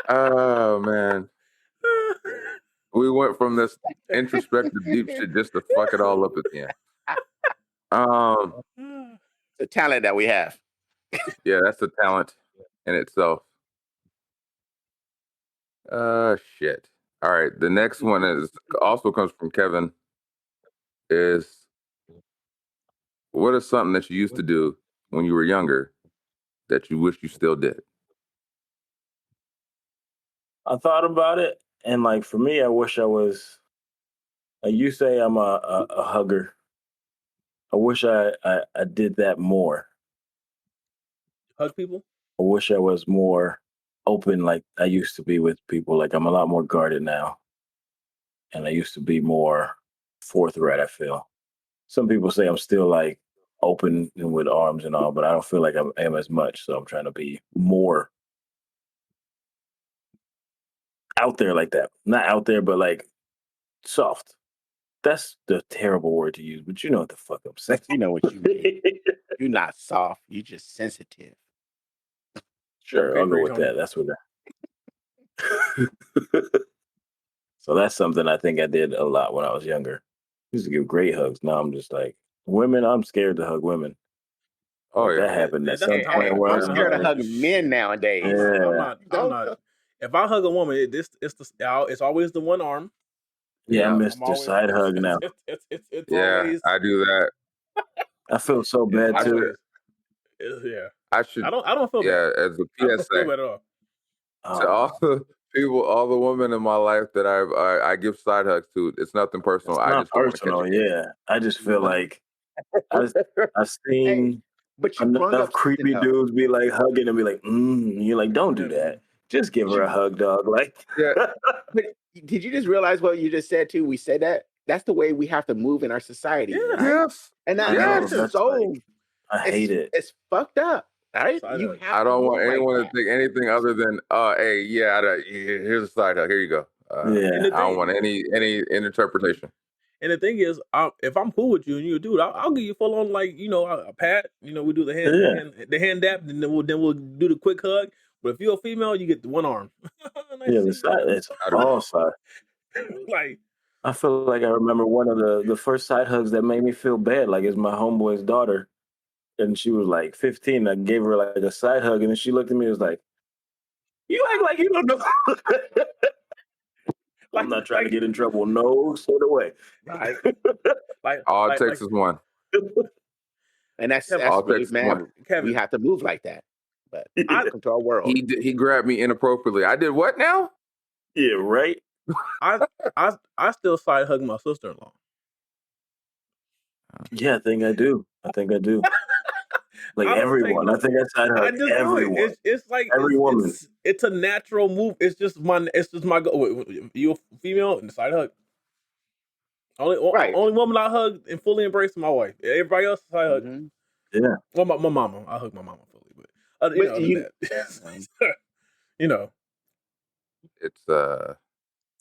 Oh man, we went from this introspective deep shit just to fuck it all up again. the talent that we have. Yeah, that's a talent in itself. Shit. All right, the next one is also comes from Kevin. Is what is something that you used to do when you were younger that you wish you still did? I thought about it, and like for me, I wish I was. Like you say, I'm a hugger. I wish I did that more. Hug people. I wish I was more open, like I used to be with people. Like I'm a lot more guarded now, and I used to be more forthright. I feel. Some people say I'm still like open and with arms and all, but I don't feel like I am as much. So I'm trying to be more out there like that. Not out there, but like soft. That's the terrible word to use, but you know what the fuck I'm saying. You know what you mean. You're not soft. You're just sensitive. Sure, Okay, I'll go great, with Tony. that. That's what that. So that's something I think I did a lot when I was younger. Used to give great hugs. Now I'm just like women. I'm scared to hug women. Oh Like that yeah, happened at That's a some point talent. where I'm I'm scared to like, hug men nowadays. I'm yeah, not. I'm not. If I hug a woman, it's always the one arm. yeah, yeah, I'm I'm Mr. always Side Hug now. it's yeah. always I do that. I feel so it's bad too. always yeah. I should. I don't feel bad. Yeah, as a I don't feel PSA bad at all. to Oh, all the people, all the women in my life that I give side hugs to. It's nothing personal. it's I not just don't want to catch personal. a case. Yeah, I just feel like I I've Hey, seen but you brung enough up something creepy though. dudes be like hugging and be like, and you're like, don't do that. Just give But her a hug, dog. Like, Yeah, but did you just realize what you just said too? We said that. That's the way we have to move in our society, Yeah. right? yes, And I know yes. that's that's like, so I hate it. it's fucked up, right? Side You hug. have I to don't move want like anyone to that. think anything other than, hey, yeah, here's a side hug. Here you go. And Yeah, the I don't thing want any interpretation. and the thing is, if I'm cool with you and you're a dude, I'll give you full on like a pat. We do the yeah, hand dap, and then we'll do the quick hug. But if you're a female, you get the one arm. Nice yeah. to The see you, side, girl. it's I do. all side. Like I feel like I remember one of the first side hugs that made me feel bad. Like it's my homeboy's daughter, and she was like 15. I gave her like a side hug, and then she looked at me and was like, "You act like you don't know." I'm like not trying to like get in trouble. No sort of way. Right. like All it like takes is one. And Kevin. All it really, takes is one. man, we Kevin, have to move like that. But I welcome to our world. He grabbed me inappropriately. I did what now? Yeah, right. I I still side hug my sister-in-law. Yeah, I think I do. I think I do. Like I don't take everyone. I no. think I side I hug just do it. everyone. It's like Every woman. it's a natural move. It's just my go. You a female and side hug. Right. Only woman I hug and fully embrace my wife. Everybody else side hug. Mhm. Yeah. Well, my mama. I hug my mama fully, but But other than that, you know, It's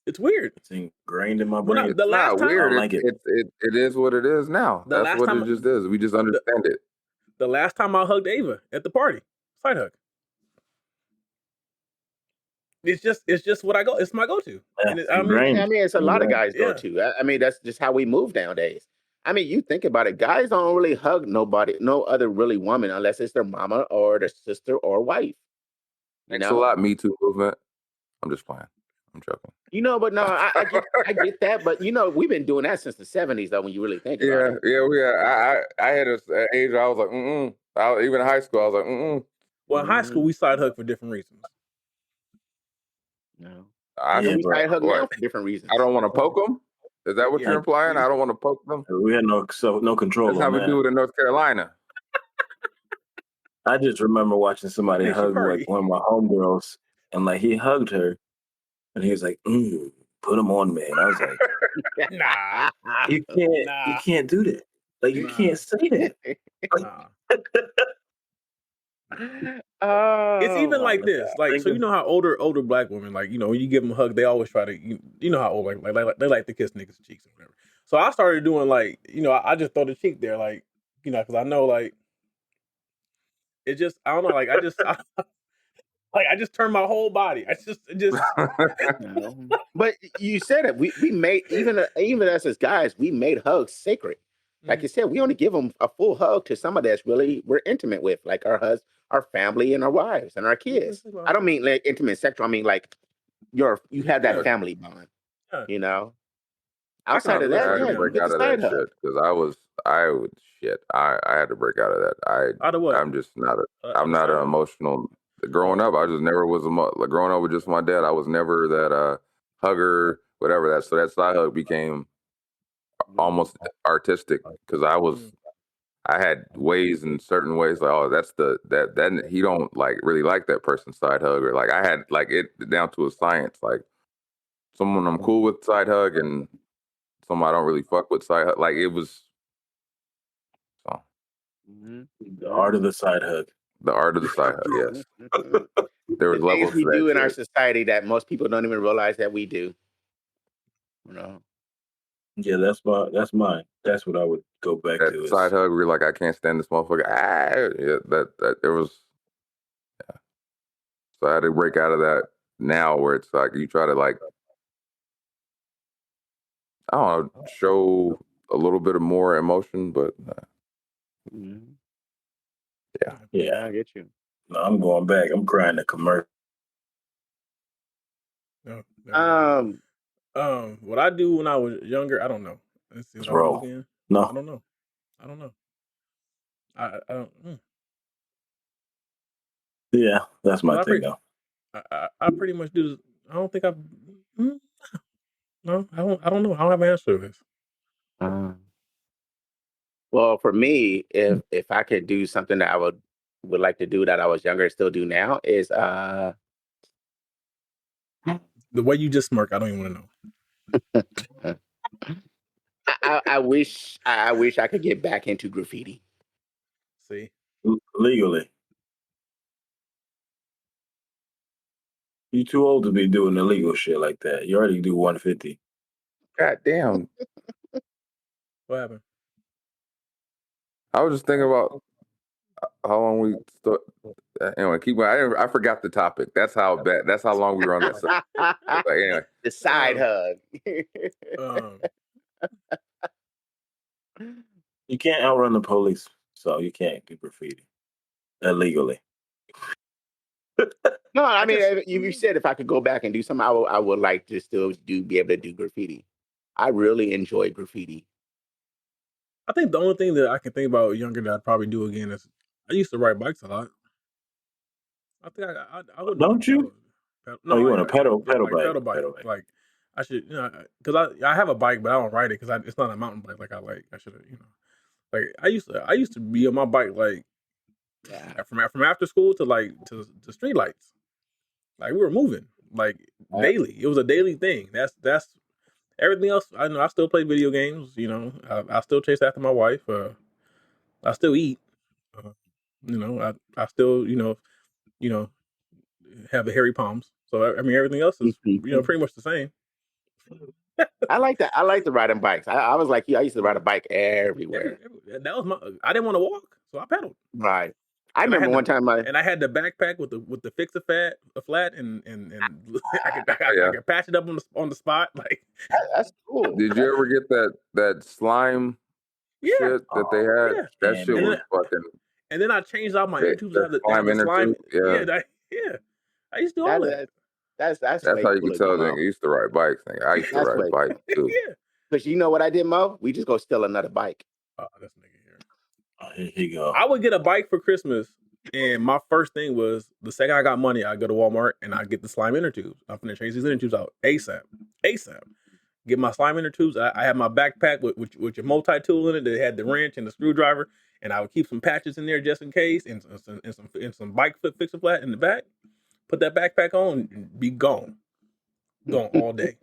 it's weird. It's ingrained in my When brain. it's not I weird. don't like it. It is what it is now. the That's last what time it just is. We just the, understand it. the last time I hugged Ava at the party, side hug. It's just what I go. It's my go-to, Yeah, and it's I ingrained. mean, it's a lot of Ingrained. guys go yeah. to. I mean, that's just how we move nowadays. I mean, you think about it. Guys don't really hug nobody, no other really woman, unless it's their mama or their sister or wife. Thanks a lot, Me Too movement. I'm just playing. I'm joking. But no, I get that. But we've been doing that since the 70s, though. When you really think about it. I had an age where I was like, even in high school, I was like, Well, in high school, we side hug for different reasons. No. I We side hug now for different reasons. I don't want to poke them. Is that what you're implying? I don't want to poke them. We had no control. That's how we do it in North Carolina. I just remember watching somebody hug like one of my homegirls, and like he hugged her, and he was like, "Put him on me." And I was like, "Nah, you can't do that. Like you can't say that." Nah. It's even like this. Like, so you know how older black women, like, when you give them a hug, they always try to, you know how old, like they like to kiss niggas' cheeks or whatever. So I started doing like, I just throw the cheek there, like, because I know, like, it just, I don't know, like, I just turn my whole body. But you said it. We made even us as guys, we made hugs sacred. Like you said, we only give them a full hug to somebody that's really we're intimate with, like our husband, our family, and our wives and our kids. I don't mean like intimate sexual. I mean like you have that family bond. Outside of that, I had to break out of that shit because I had to break out of that. I'm just not I'm not an emotional. Growing up, I just never was like growing up with just my dad. I was never that hugger, whatever that. So that side hug became almost artistic because I had ways in certain ways like, oh, that's that he don't like really like that person's side hug, or like I had like it down to a science. Like someone I'm cool with side hug and someone I don't really fuck with side hug. Like it was the art of the side hug. The art of the side hug, yes. There was levels we to that do in shit. our society that most people don't even realize that we do. Yeah, that's mine. That's what I would go back that to. Side hug, we were like, I can't stand this motherfucker. That there was. Yeah. So I had to break out of that now, where it's like you try to like, I don't know, show a little bit of more emotion, but yeah, I get you. No, I'm going back. I'm crying the commercial. No. What I do when I was younger, I don't know. Let's see what I do again. No, I don't know. I don't. Yeah, that's my thing though. I pretty much do. I don't think I've. No, I don't know. I don't have an answer to this. Well, for me, if I could do something that I would like to do that I was younger and still do now is the way you just smirk. I don't even want to know. I wish I could get back into graffiti. See, legally. You too old to be doing illegal shit like that. You already do 150. God damn. What happened? I was just thinking about how long we anyway, keep going. I forgot the topic. That's how bad. That's how long we were on that side. Like, anyway. The side hug. You can't outrun the police, so you can't do graffiti illegally. No, I mean, you said if I could go back and do something, I would like to still be able to do graffiti. I really enjoy graffiti. I think the only thing that I can think about younger that I'd probably do again is I used to ride bikes a lot. I think I would. Don't you? No, you want a pedal bike? Pedal bike. Like I should, because I have a bike, but I don't ride it because it's not a mountain bike like I like. I should have, like I used to be on my bike like from after school to the street lights. Like we were moving like daily. It was a daily thing. That's everything else. I know I still play video games. I still chase after my wife. I still eat. I still have the hairy palms. So I mean everything else is pretty much the same. I like that. I like the riding bikes. I was like you. I used to ride a bike everywhere. That was I didn't want to walk, so I pedaled. Right. I remember one time I had the backpack with the fix a flat and I could patch it up on the spot. Like that's cool. Did you ever get that slime shit that they had? Yeah. That shit was fucking. And then I changed out my inner tubes. I have the slime. Yeah. I used to do all that. That's That's way how you cool can of tell you, a Mo. nigga used to ride bikes. Nigga. I used to That's ride way bikes too. Yeah. Because you know what I did, Mo? We just go steal another bike. Oh, this nigga here. Here you go. I would get a bike for Christmas, and my first thing was the second I got money, I go to Walmart and I get the slime inner tubes. I'm gonna change these inner tubes out ASAP. Get my slime inner tubes. I had my backpack with your multi tool in it that had the wrench and the screwdriver, and I would keep some patches in there just in case, and some bike fixer flat in the back. Put that backpack on, and be gone all day,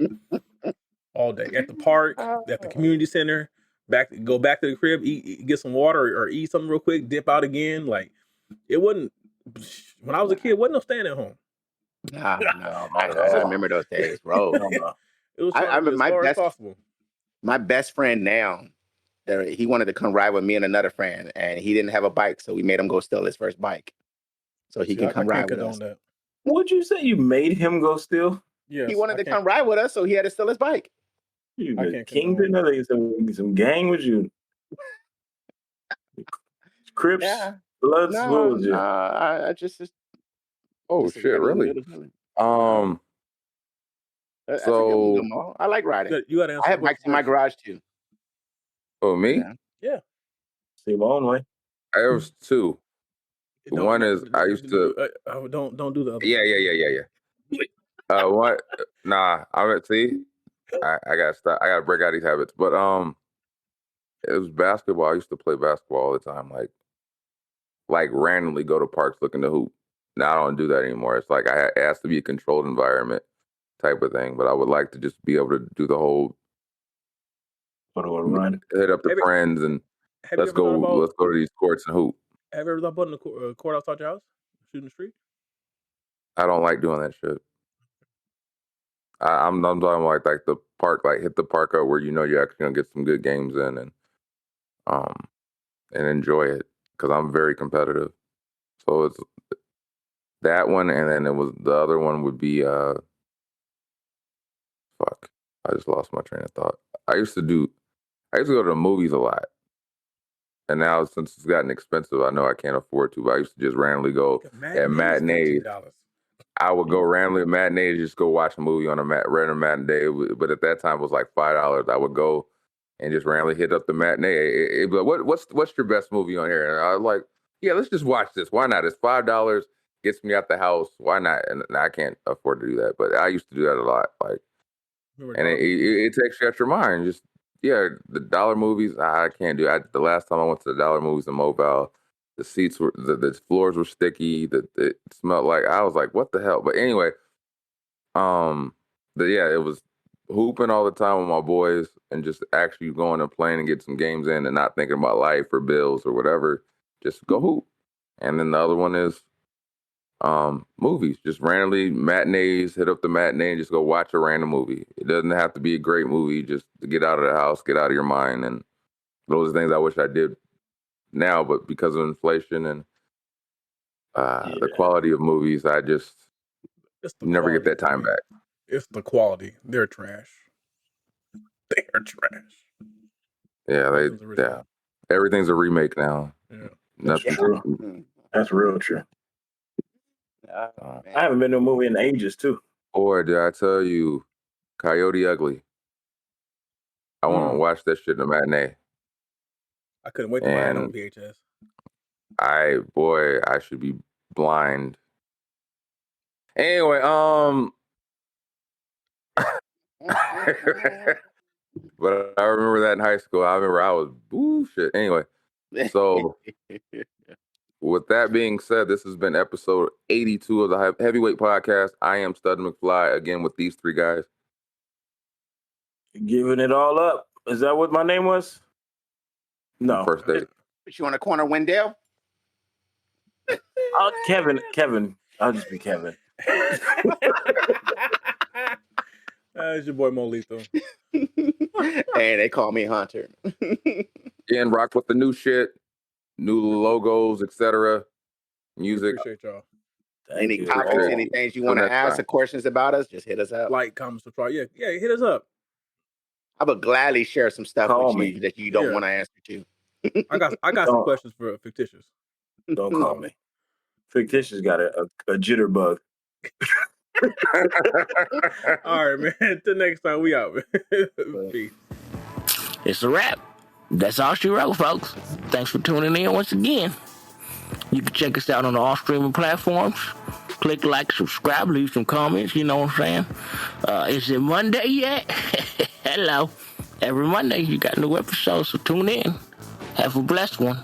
at the park, at the community center. Go back to the crib, get some water or eat something real quick, dip out again. Like it wasn't when I was a kid. Wasn't no staying at home. No, I remember those days, bro. It was I trying to remember be as far as possible. My best friend now, he wanted to come ride with me and another friend, and he didn't have a bike, so we made him go steal his first bike, so he can come ride with us. That. What'd you say? You made him go steal? Yes, he wanted to come ride with us, so he had to steal his bike. You the kingpin of some gang with you? Crips, Bloods, what was you? I just. Oh shit! Really? So I like riding. You got to answer. I have bikes in my garage too. Oh, me? Yeah. See my own way. I have two. One is I used to. Don't do the other. Yeah. What? Nah. See. I gotta stop. I gotta break out these habits. But it was basketball. I used to play basketball all the time. Like randomly go to parks looking to hoop. Now I don't do that anymore. It's like it has to be a controlled environment type of thing. But I would like to just be able to do the whole run, hit up the friends and let's go to these courts and hoop. Have you ever thought about putting a court outside your house, shooting the street? I don't like doing that shit. I'm talking like the park, like hit the park up where you know you're actually gonna get some good games in and enjoy it because I'm very competitive. So it's that one, and then it was the other one would be I just lost my train of thought. I used to go to the movies a lot, and now since it's gotten expensive, I know I can't afford to. But I used to just randomly go at matinees. I would go randomly at matinees, just go watch a movie on a random matinee. But at that time, it was like $5. I would go and just randomly hit up the matinee. It'd be like, what's your best movie on here? And I was like, yeah, let's just watch this. Why not? It's $5, gets me out the house. Why not? And I can't afford to do that, but I used to do that a lot. And it takes you out your mind. Just the dollar movies. I can't do. The last time I went to the dollar movies in Mobile, the seats were the floors were sticky. It smelled like I was like, what the hell? But anyway, it was hooping all the time with my boys and just actually going and playing and get some games in and not thinking about life or bills or whatever. Just go hoop. And then the other one is movies. Just randomly matinees, hit up the matinee and just go watch a random movie. It doesn't have to be a great movie, just to get out of the house, get out of your mind. And those are things I wish I did now, but because of inflation and the quality of movies, I just never get that time back. It's the quality. They're trash. They're trash. Yeah, everything's a remake now. Yeah. That's true. That's real true. I haven't been to a movie in ages too. Boy, did I tell you, Coyote Ugly. I want to watch that shit in the matinee. I couldn't wait to buy it on VHS. I should be blind. Anyway, but I remember that in high school. I remember I was bullshit. Anyway, so with that being said, this has been episode 82 of the Heavyweight Podcast. I am Stud McFly again with these three guys. Giving it all up. Is that what my name was? No. First date. Put you on the corner, Wendell? Kevin. I'll just be Kevin. It's your boy Molito. Hey, they call me Hunter. Again, rock with the new shit, new logos, etc. Music. Appreciate y'all. Any topics, any things you want to ask or questions about us, just hit us up. Like, comment, subscribe. Yeah, hit us up. I would gladly share some stuff with you that you don't want to answer to. I got some questions for Fictitious. Don't call me. Fictitious got a jitterbug. All right, man. Till next time, we out, man. Peace. It's a wrap. That's all she wrote, folks. Thanks for tuning in once again. You can check us out on all streaming platforms. Click like, subscribe, leave some comments. You know what I'm saying? Is it Monday yet? Hello. Every Monday, you got new episodes, so tune in. Have a blessed one.